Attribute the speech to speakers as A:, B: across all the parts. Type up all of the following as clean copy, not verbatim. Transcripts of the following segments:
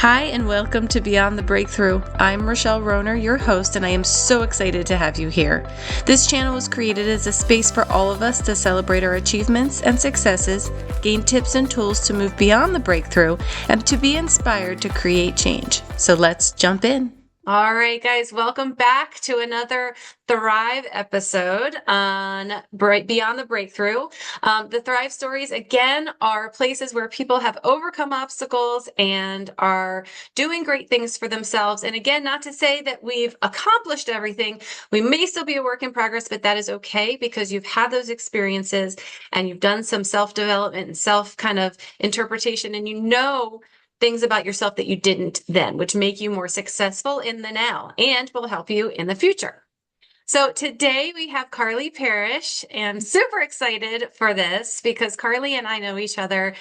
A: Hi, and welcome to Beyond the Breakthrough. I'm Rochelle Roner, your host, and I am so excited to have you here. This channel was created as a space for all of us to celebrate our achievements and successes, gain tips and tools to move beyond the breakthrough, and to be inspired to create change. So let's jump in. All right, guys, welcome back to another Thrive episode on Beyond the Breakthrough. The Thrive stories, again, are places where people have overcome obstacles and are doing great things for themselves. And again, not to say that we've accomplished everything. We may still be a work in progress, but that is okay because you've had those experiences and you've done some self-development and self kind of interpretation, and you know things about yourself that you didn't then, which make you more successful in the now and will help you in the future. So today we have Karley Parrish, and super excited for this because Karley and I know each other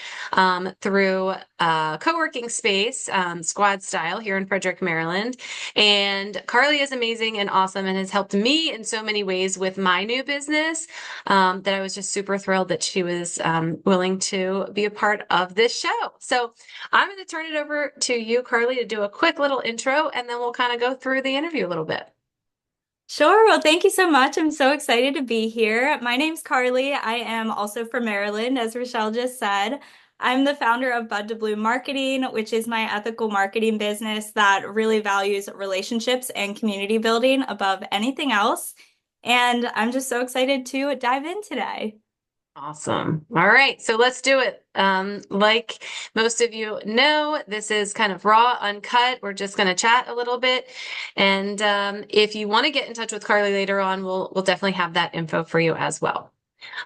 A: through a co-working space, Squad Style, here in Frederick, Maryland. And Karley is amazing and awesome and has helped me in so many ways with my new business that I was just super thrilled that she was willing to be a part of this show. So I'm going to turn it over to you, Karley, to do a quick little intro, and then we'll kind of go through the interview a little bit.
B: Sure. Well, thank you so much. I'm so excited to be here. My name's Karley. I am also from Maryland, as Rochelle just said. I'm the founder of Bud to Bloom Marketing, which is my ethical marketing business that really values relationships and community building above anything else. And I'm just so excited to dive in today.
A: Awesome. All right, so let's do it. Like most of you know, this is kind of raw, uncut. We're just going to chat a little bit, and if you want to get in touch with Karley later on, we'll definitely have that info for you as well.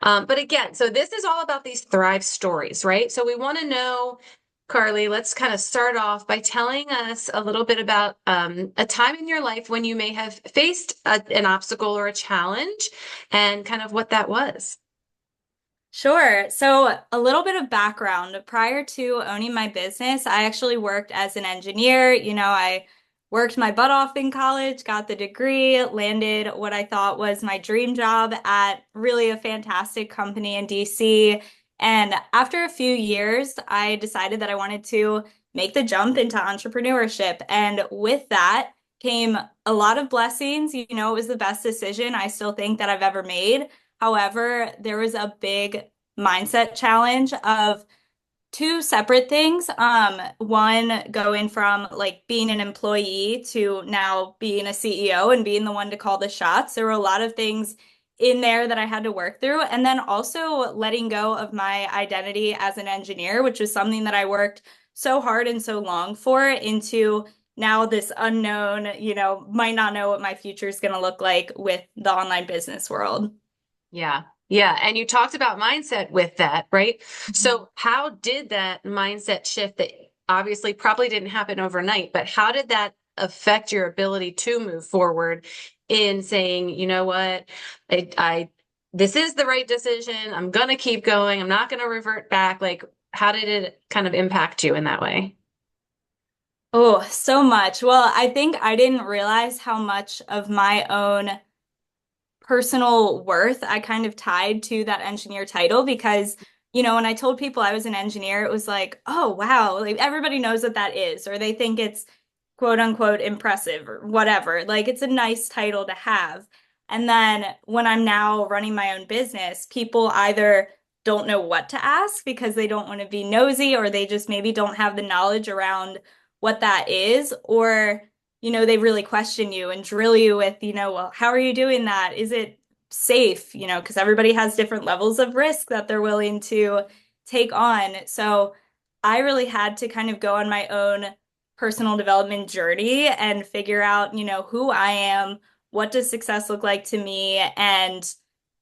A: But again, so this is all about these Thrive stories, right? So we want to know, Karley, let's kind of start off by telling us a little bit about a time in your life when you may have faced an obstacle or a challenge, and kind of what that was.
B: Sure. So, a little bit of background. Prior to owning my business, I actually worked as an engineer. I worked my butt off in college, got the degree, landed what I thought was my dream job at really a fantastic company in DC. And after a few years, I decided that I wanted to make the jump into entrepreneurship. And with that came a lot of blessings. It was the best decision I still think that I've ever made. However, there was a big mindset challenge of two separate things. One going from like being an employee to now being a CEO and being the one to call the shots. There were a lot of things in there that I had to work through. And then also letting go of my identity as an engineer, which was something that I worked so hard and so long for, into now this unknown, might not know what my future is going to look like with the online business world.
A: Yeah. Yeah. And you talked about mindset with that, right? So how did that mindset shift that obviously probably didn't happen overnight, but how did that affect your ability to move forward in saying, you know what, I this is the right decision. I'm gonna keep going. I'm not gonna revert back. Like, how did it kind of impact you in that way?
B: Oh, so much. Well, I think I didn't realize how much of my own personal worth I kind of tied to that engineer title because, when I told people I was an engineer, it was like, oh, wow, like everybody knows what that is, or they think it's quote unquote impressive or whatever. Like it's a nice title to have. And then when I'm now running my own business, people either don't know what to ask because they don't want to be nosy, or they just maybe don't have the knowledge around what that is, or they really question you and drill you with, well, how are you doing that? Is it safe? Because everybody has different levels of risk that they're willing to take on. So I really had to kind of go on my own personal development journey and figure out, who I am, what does success look like to me, and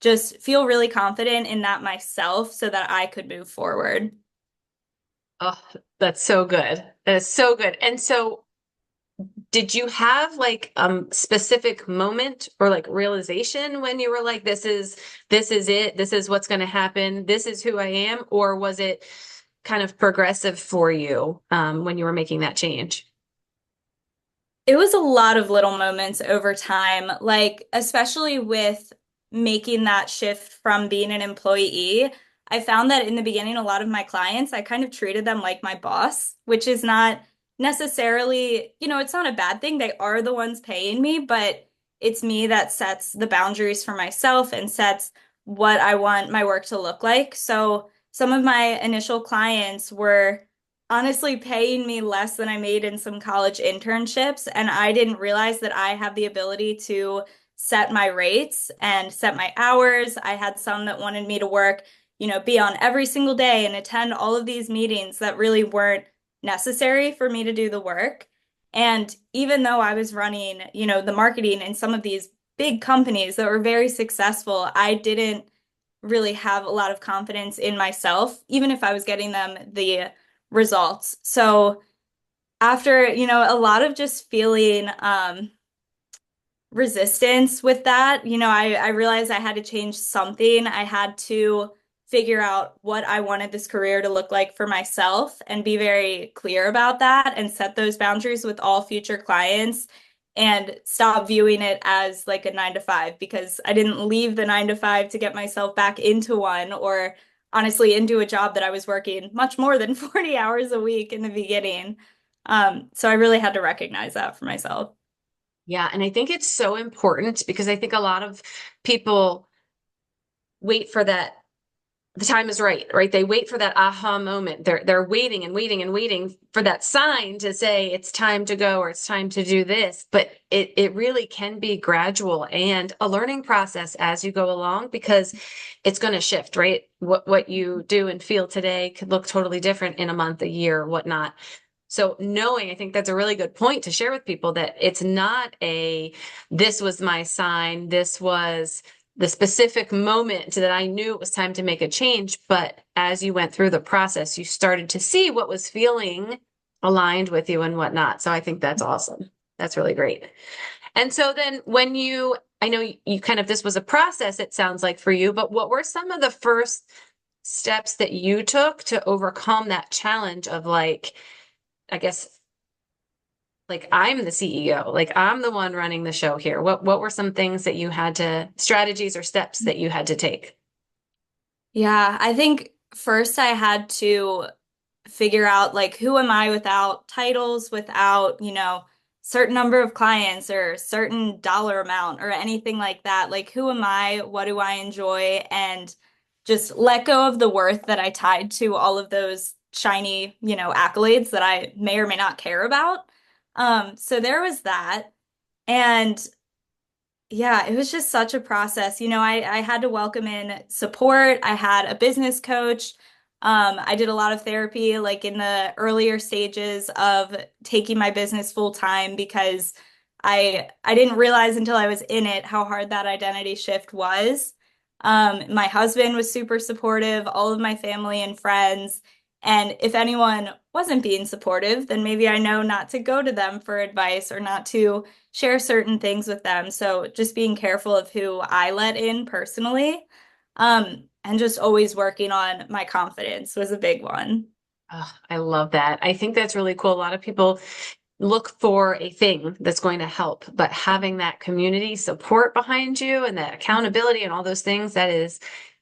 B: just feel really confident in that myself so that I could move forward.
A: Oh, that's so good. That is so good. And so did you have like specific moment or like realization when you were like, this is it, this is what's going to happen, this is who I am, or was it kind of progressive for you when you were making that change?
B: It was a lot of little moments over time, like especially with making that shift from being an employee. I found that in the beginning, a lot of my clients, I kind of treated them like my boss, which is not necessarily, it's not a bad thing. They are the ones paying me, but it's me that sets the boundaries for myself and sets what I want my work to look like. So some of my initial clients were honestly paying me less than I made in some college internships, and I didn't realize that I have the ability to set my rates and set my hours. I had some that wanted me to work, be on every single day and attend all of these meetings that really weren't necessary for me to do the work. And even though I was running, the marketing in some of these big companies that were very successful, I didn't really have a lot of confidence in myself, even if I was getting them the results. So after, a lot of just feeling resistance with that. I realized I had to change something. I had to figure out what I wanted this career to look like for myself and be very clear about that and set those boundaries with all future clients and stop viewing it as like a 9 to 5 because I didn't leave the 9 to 5 to get myself back into one or honestly into a job that I was working much more than 40 hours a week in the beginning. So I really had to recognize that for myself.
A: Yeah, and I think it's so important because I think a lot of people wait for that the time is right, right? They wait for that aha moment. They're waiting and waiting and waiting for that sign to say it's time to go or it's time to do this. But it really can be gradual and a learning process as you go along because it's going to shift, right? What you do and feel today could look totally different in a month, a year, whatnot. So knowing, I think that's a really good point to share with people that it's not this was my sign, this was the specific moment that I knew it was time to make a change. But as you went through the process, you started to see what was feeling aligned with you and whatnot. So I think that's awesome. That's really great. And so then I know you kind of, this was a process, it sounds like for you, but what were some of the first steps that you took to overcome that challenge of like, I guess, like I'm the CEO, like I'm the one running the show here. What were some things that you had to, strategies or steps that you had to take?
B: Yeah, I think first I had to figure out like who am I without titles, without, certain number of clients or certain dollar amount or anything like that. Like who am I? What do I enjoy? And just let go of the worth that I tied to all of those shiny, accolades that I may or may not care about. So there was that. And yeah, it was just such a process. I had to welcome in support. I had a business coach. I did a lot of therapy, like in the earlier stages of taking my business full time because I didn't realize until I was in it how hard that identity shift was. My husband was super supportive, all of my family and friends. And if anyone wasn't being supportive, then maybe I know not to go to them for advice or not to share certain things with them. So just being careful of who I let in personally, and just always working on my confidence was a big one.
A: Oh, I love that. I think that's really cool. A lot of people look for a thing that's going to help, but having that community support behind you and that accountability and all those things, that is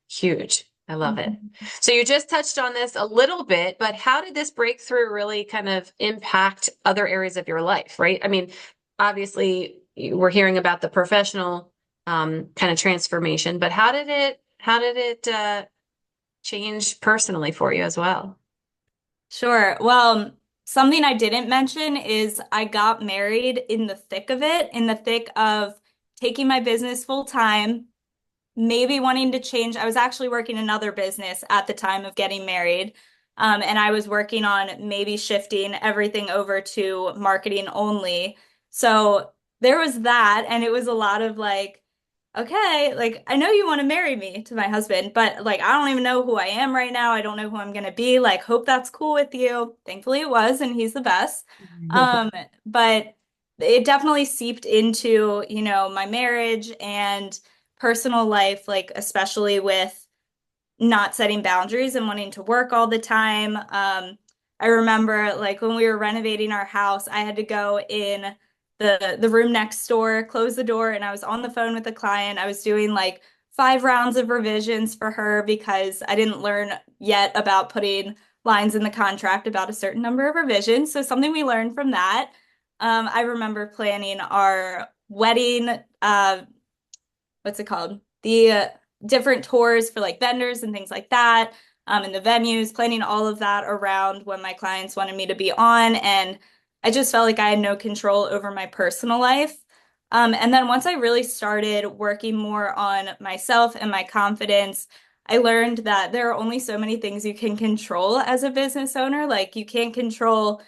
A: huge. I love it.
B: Mhm.
A: So you just touched on this a little bit, but how did this breakthrough really kind of impact other areas of your life, right? I mean, obviously we're hearing about the professional kind of transformation, but how did it change personally for you as well?
B: Sure. Well, something I didn't mention is I got married in the thick of it, in the thick of taking my business full time, maybe wanting to change. I was actually working another business at the time of getting married. And I was working on maybe shifting everything over to marketing only. So there was that. And it was a lot of like, okay, like I know you want to marry me to my husband, but like I don't even know who I am right now. I don't know who I'm gonna be. Like, hope that's cool with you. Thankfully it was, and he's the best. Um, but it definitely seeped into, my marriage and personal life, like especially with not setting boundaries and wanting to work all the time. I remember like when we were renovating our house, I had to go in the room next door, close the door, and I was on the phone with the client. I was doing like 5 rounds of revisions for her because I didn't learn yet about putting lines in the contract about a certain number of revisions. So something we learned from that. I remember planning our wedding, what's it called? The different tours for like vendors and things like that, and the venues, planning all of that around when my clients wanted me to be on. And I just felt like I had no control over my personal life. And then once I really started working more on myself and my confidence, I learned that there are only so many things you can control as a business owner. Like you can't control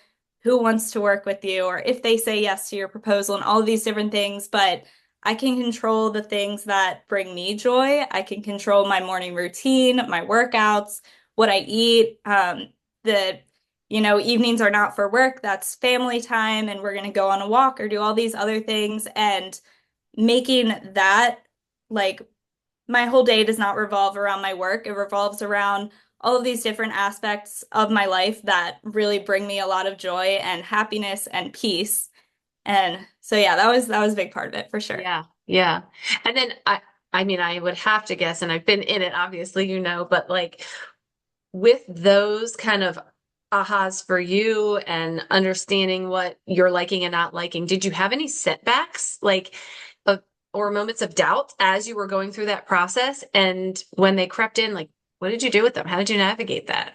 B: who wants to work with you or if they say yes to your proposal and all of these different things, but I can control the things that bring me joy. I can control my morning routine, my workouts, what I eat. Evenings are not for work. That's family time, and we're going to go on a walk or do all these other things. And making that like my whole day does not revolve around my work. It revolves around all of these different aspects of my life that really bring me a lot of joy and happiness and peace. And so yeah, that was a big part of it for sure.
A: Yeah, yeah. And then I mean, I would have to guess, and I've been in it, obviously, but like with those kind of ahas for you and understanding what you're liking and not liking, did you have any setbacks, like, of, or moments of doubt as you were going through that process? And when they crept in, like, what did you do with them? How did you navigate that?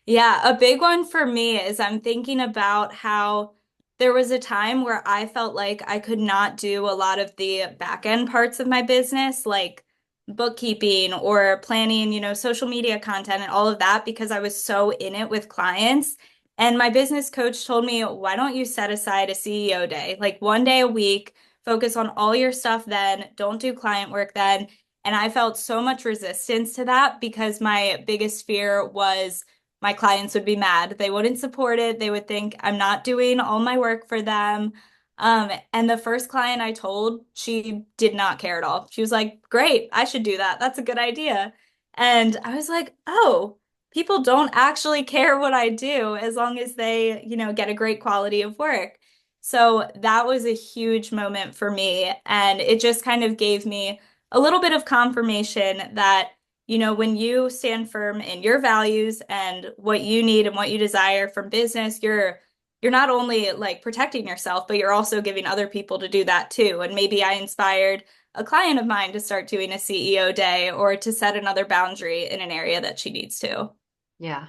B: Yeah, a big one for me is I'm thinking about how there was a time where I felt like I could not do a lot of the back end parts of my business, like bookkeeping or planning, social media content and all of that because I was so in it with clients. And my business coach told me, why don't you set aside a CEO day, like one day a week, focus on all your stuff then, don't do client work then. And I felt so much resistance to that because my biggest fear was my clients would be mad. They wouldn't support it. They would think I'm not doing all my work for them. And the first client I told, she did not care at all. She was like, great, I should do that. That's a good idea. And I was like, oh, people don't actually care what I do as long as they, get a great quality of work. So that was a huge moment for me. And it just kind of gave me a little bit of confirmation that when you stand firm in your values and what you need and what you desire from business, you're not only like protecting yourself, but you're also giving other people to do that too. And maybe I inspired a client of mine to start doing a CEO day or to set another boundary in an area that she needs to.
A: Yeah.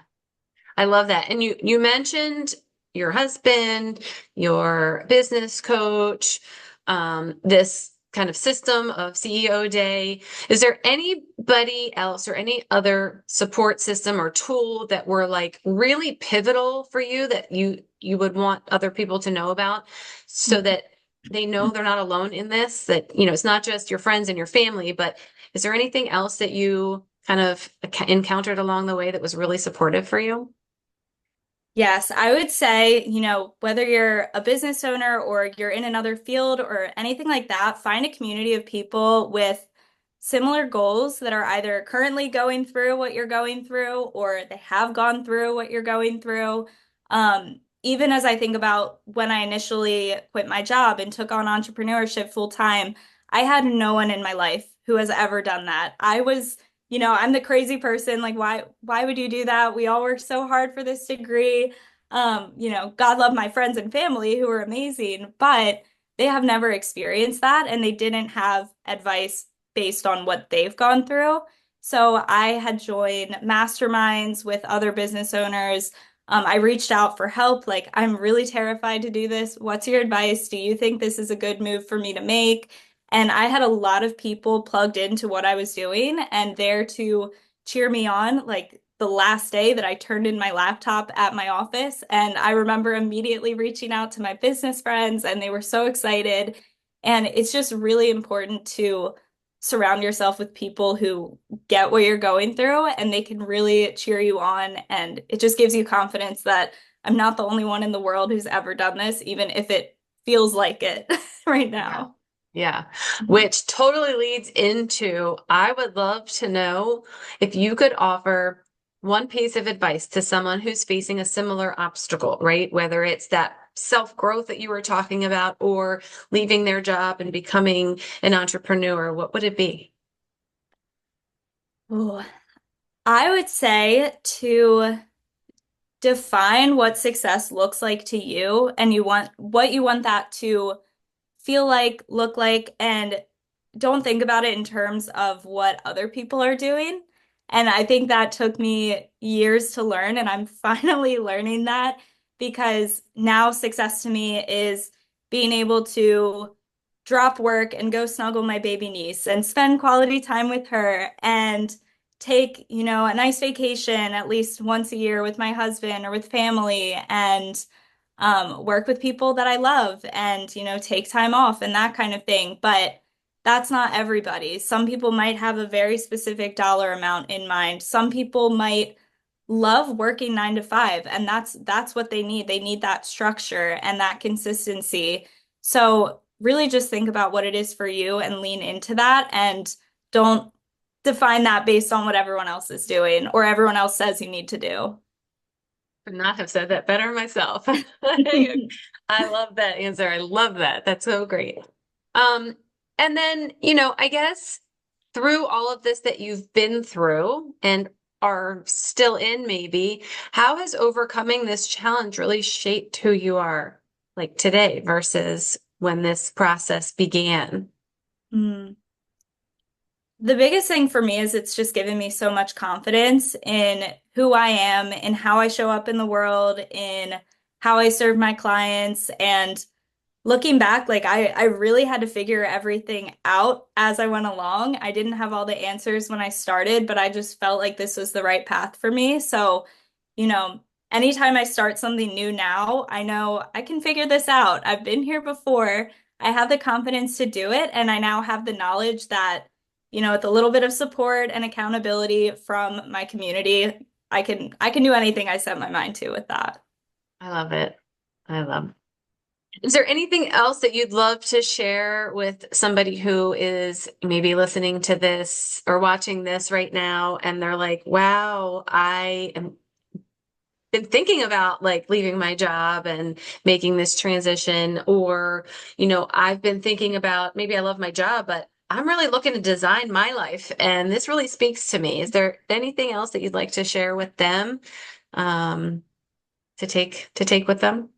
A: I love that. And you mentioned your husband, your business coach, this kind of system of CEO day. Is there anybody else or any other support system or tool that were like really pivotal for you that you would want other people to know about so that they know they're not alone in this, that, it's not just your friends and your family, but is there anything else that you kind of encountered along the way that was really supportive for you?
B: Yes, I would say, whether you're a business owner or you're in another field or anything like that, find a community of people with similar goals that are either currently going through what you're going through or they have gone through what you're going through. Even as I think about when I initially quit my job and took on entrepreneurship full time, I had no one in my life who has ever done that. I'm the crazy person. Like, why would you do that? We all worked so hard for this degree. God love my friends and family who are amazing, but they have never experienced that and they didn't have advice based on what they've gone through. So I had joined masterminds with other business owners. I reached out for help. Like, I'm really terrified to do this. What's your advice? Do you think this is a good move for me to make? And I had a lot of people plugged into what I was doing and there to cheer me on, like the last day that I turned in my laptop at my office. And I remember immediately reaching out to my business friends, and they were so excited. And it's just really important to surround yourself with people who get what you're going through and they can really cheer you on. And it just gives you confidence that I'm not the only one in the world who's ever done this, even if it feels like it right
A: Yeah.
B: now.
A: Yeah, which totally leads into I would love to know if you could offer one piece of advice to someone who's facing a similar obstacle, right? Whether it's that self-growth that you were talking about or leaving their job and becoming an entrepreneur, what would it be?
B: Ooh. I would say to define what success looks like to you and you want what you want that to feel like, look like, and don't think about it in terms of what other people are doing. And I think that took me years to learn, and I'm finally learning that because now success to me is being able to drop work and go snuggle my baby niece and spend quality time with her and take, a nice vacation at least once a year with my husband or with family and work with people that I love and, take time off and that kind of thing. But that's not everybody. Some people might have a very specific dollar amount in mind. Some people might love working 9 to 5, and that's what they need. They need that structure and that consistency. So really just think about what it is for you and lean into that and don't define that based on what everyone else is doing or everyone else says you need to do.
A: Could not have said that better myself. I love that answer. I love that. That's so great. Um, and then, I guess through all of this that you've been through and are still in, maybe, how has overcoming this challenge really shaped who you are like today versus when this process began?
B: Mm. The biggest thing for me is it's just given me so much confidence in who I am, in how I show up in the world, in how I serve my clients, and looking back, like I really had to figure everything out as I went along. I didn't have all the answers when I started, but I just felt like this was the right path for me. So, you know, anytime I start something new now, I know I can figure this out. I've been here before. I have the confidence to do it, and I now have the knowledge that, with a little bit of support and accountability from my community, I can do anything I set my mind to with that.
A: I love it. I love. Is there anything else that you'd love to share with somebody who is maybe listening to this or watching this right now and they're like, wow, I am been thinking about like leaving my job and making this transition, or, I've been thinking about maybe I love my job, but I'm really looking to design my life and this really speaks to me. Is there anything else that you'd like to share with them, um, to take with them?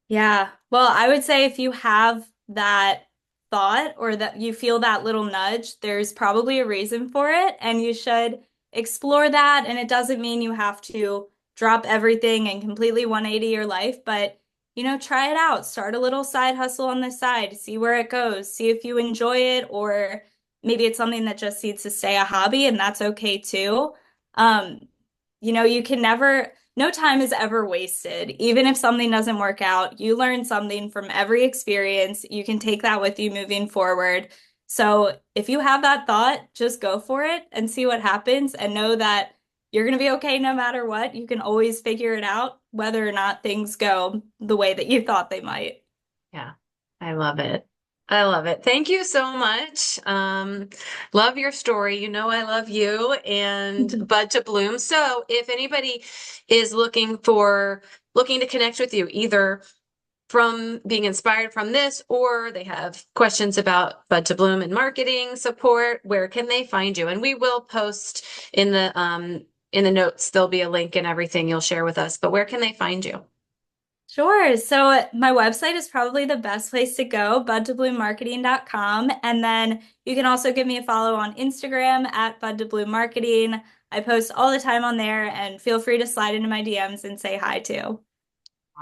B: Yeah. Well, I would say if you have that thought or that you feel that little nudge, there's probably a reason for it, and you should explore that. And it doesn't mean you have to drop everything and completely 180 your life, but try it out. Start a little side hustle on the side, see where it goes, see if you enjoy it, or maybe it's something that just needs to stay a hobby, and that's okay too. Um, you can never no time is ever wasted. Even if something doesn't work out, you learn something from every experience. You can take that with you moving forward. So if you have that thought, just go for it and see what happens and know that you're going to be okay no matter what. You can always figure it out, whether or not things go the way that you thought they might.
A: Yeah, I love it. I love it. Thank you so much. Love your story. I love you and Bud to Bloom. So if anybody is looking to connect with you, either from being inspired from this or they have questions about Bud to Bloom and marketing support, where can they find you? And we will post in the notes, there'll be a link and everything you'll share with us, but where can they find you?
B: Sure. So my website is probably the best place to go, budtobloommarketing.com. And then you can also give me a follow on Instagram at budtobloommarketing. I post all the time on there and feel free to slide into my DMs and say hi too.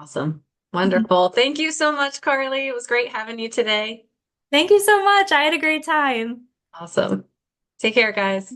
A: Awesome. Wonderful. Thank you so much, Karley. It was great having you today.
B: Thank you so much. I had a great time.
A: Awesome. Take care, guys.